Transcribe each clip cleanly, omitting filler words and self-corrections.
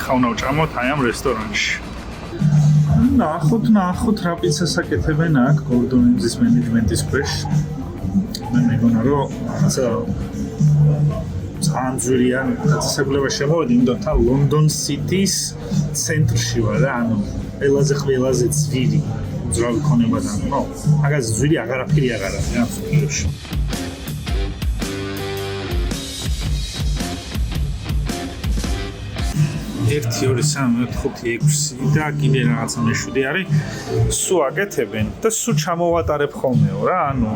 ეხლა უნდა ვჭამოთ აი ამ რესტორანში. ნახოთ რა პიცას აკეთებენ აქ გორდონენზის მენეჯმენტის ქვეშ. მე მეგონა რომ ძალიან ძვირიან დაწესებულება შემოვედი, იმიტომ რომ ლონდონ სიტის ცენტრში ვარ რა, ანუ ყველაზე ძვირი ძრავი ქონებადან, ნო, მაგას ძვირი აღარაფერი აღარ არის რა მსოფლიოში. 1 2 3 4 5 და კიდე რაღაცა მე-7 არის. სულ აკეთებენ და სულ ჩამოვატარებ ხოლმეო რა, ანუ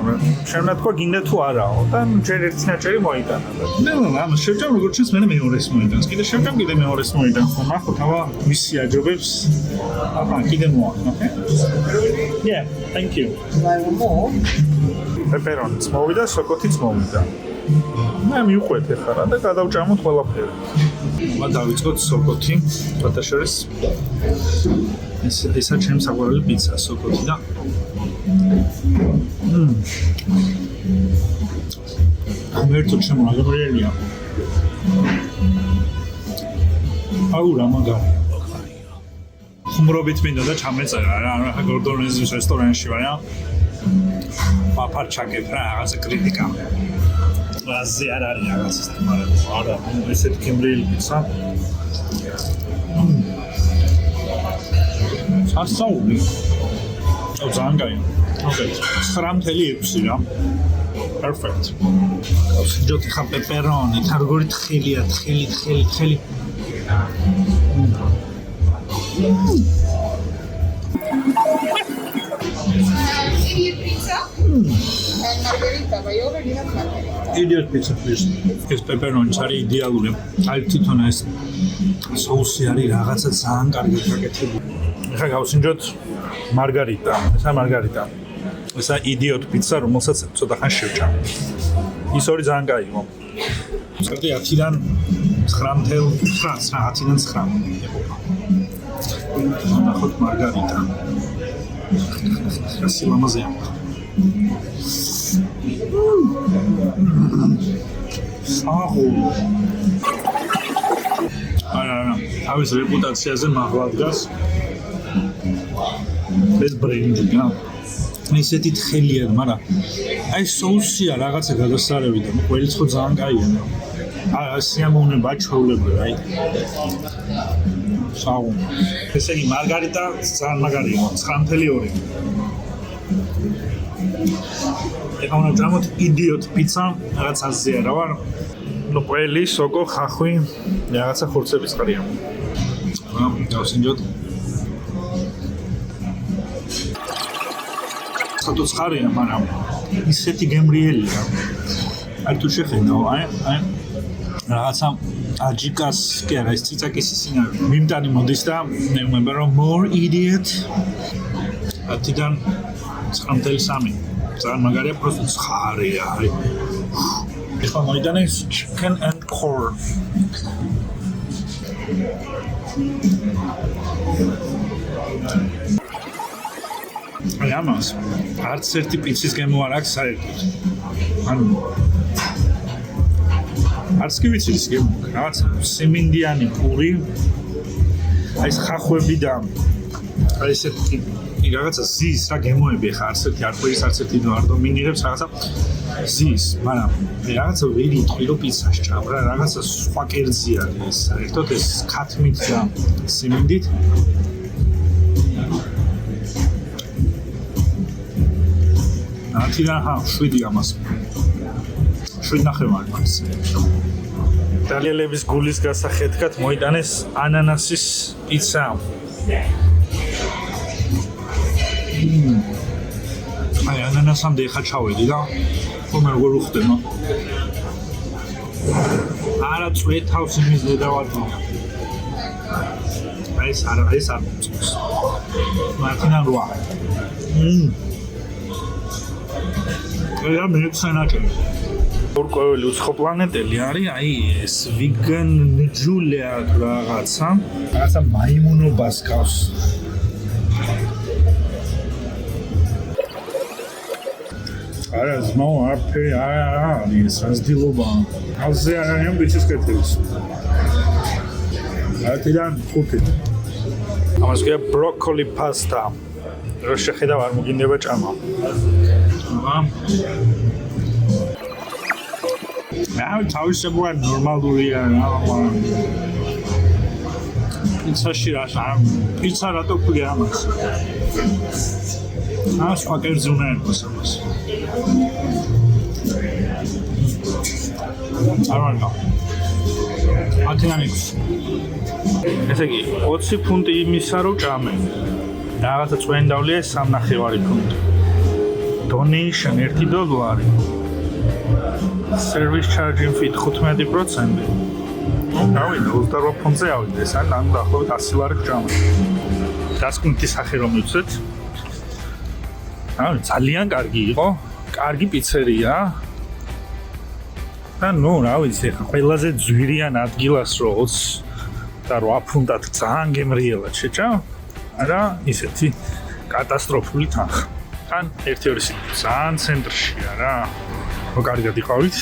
შემდგომ თქვა გინდა თუ არაო და ჯერ ერთი ნაჭერი მოიტანა და ანუ შევჭამ როგორც ჩანს მე მეორეს მოიტანს. კიდე შევჭამ კიდე მეორეს მოიტანს. ხო, ნახოთ აბა მისი აჯობებს. აბა კიდე მოაქვს, okay? Yeah, thank you. პეპერონიც მოვიდა, სოკოთიც მოვიდა. მე მივყვეთ ახლა რა და გადავჭამოთ ყველაფერი. დავიწყოთ სოკოთი, ბატაშორის. ესა ჩემი საყვარელი პიცა, სოკოთი და ამერტო ჩემო აგრელია. აუ რა მაგარია. ხუმრობით მინდა და ჩამეწერა რა, გორდონენზის რესტორანში ვარ რა. პაპარჩაკებ რა, რაღაცა კრიტიკა. აზე არ არის რაღაცა მაგრამ არა ესეთ კემბრიელი პიცა სასაული ძალიან კაი ოკეი 9.6 რა perfect ჯოთ ხა პეპერონი თარგორი თხილია თხელი Margherita, ma io voglio una margherita. Idiot pizza, please. ეს პეპერონი არის იდეალური. აი თვითონ ეს соуსი არის რაღაცა ძალიან კარგი გაკეთებული. ეხლა გავსინჯოთ მარგარიტა. ესა მარგარიტა. ესა idiot pizza, რომელსაც ცოტა ხანს შევჭამ. ის ორი ძალიან კაიო. წელი 10-დან 9.9 ეყოფა. ნახოთ მარგარიტა. სილამაზეა. ავის რეპუტაციაზე მაღლა დგას ეს ბრენდი რა ისეთი თხელია მაგრამ აი соусია რაღაცა გადასარევი და ყველიც ხო ძალიან კაია სიამოვნება ჩვეულებრივ აი საუ ესე იგი მარგარიტა ძალიან მაგარია 9.2 ეხლა უნდა ვჭამოთ idiot pizza რაღაც აზია რა ვარ ნუ ყველი სოკო ხახვი რაღაცა ხორცების ყრია დავსინჯოთ სათო ცხარია მაგრამ ისეთი გემრიელია არ თუ შეხედავ აი რაღაცა აჯიკას კი არა ეს ციცაკის ისინა მიმტანი მოდის და მე მგონია რომ more idiot 10-დან 9.3 ძალიან მაგარია просто ცხარია არის ეხლა მოიტანეს chicken and corn აი ამას არც ერთი პიცის გემო არ აქვს საერთოდ ანუ არც კი ვიცი ის გემო რაღაც სიმინდიანი პური აი ეს ხახვები და აი ესეთი რაღაცა ზის რა გემოები ხა არც ერთი არ ყვირის არც ერთი არ დომინირებს რაღაცა ზის მაგრამ რაღაცა ვერი იტყვი რომ პიცას ჭამ რა რაღაცა სხვა კერძი არის საერთოდ ეს ქათმით და სიმინდით ათიდან 7 ამას 7.5 არის იტალიელების გულის გასახედკად მოიტანეს ანანასის პიცა აი ანანასამდე ხა ჩავედი და ხომ როგორ უხდენო არა წვეთავს იმის დედავარდი აი ეს არ მოწონს მართლიდან 8 რა მეცანაჭი ორკვეველი უცხო პლანეტელი არის აი ეს ვიგან ნჯულია რაღაცა მაიმუნობას გავს არა ზმაო არაფერი არა არის საზდილობა ალზე არ არის ბიჭის კეთილს ათიდან 5 ამას კი ბროკოლი პასტა რო შეხედავ არ მოგინდება ჭამა რა თავისებურად ნორმალურია რა პიცაში რა პიცა რატო ქვია ამას სხვა კერძი უნდა იყოს ამას არ ვარგა ათიდან 6 ესე იგი 20 ფუნტი იმისა რომ ჭამე რაღაცა წვენდავლია $3.5 ფუნტი donation $1 service charging fee 15% დავიდა 28 ფუნტზე ავიდა ეს ან დაახლოებით $100 გჭამა დასკვნითი სახე რომ მივცეთ ძალიან კარგი იყო კარგი პიცერია და ნუ რა ვიცი ხა ყველაზე ძვირიან ადგილას რო 20 და 8 ფუნტად ძალიან გემრიელად შეჭამ არა ისეთი კატასტროფული თანხა ან 1-2 ძალიან ცენტრშია რა რო კარგად იყავით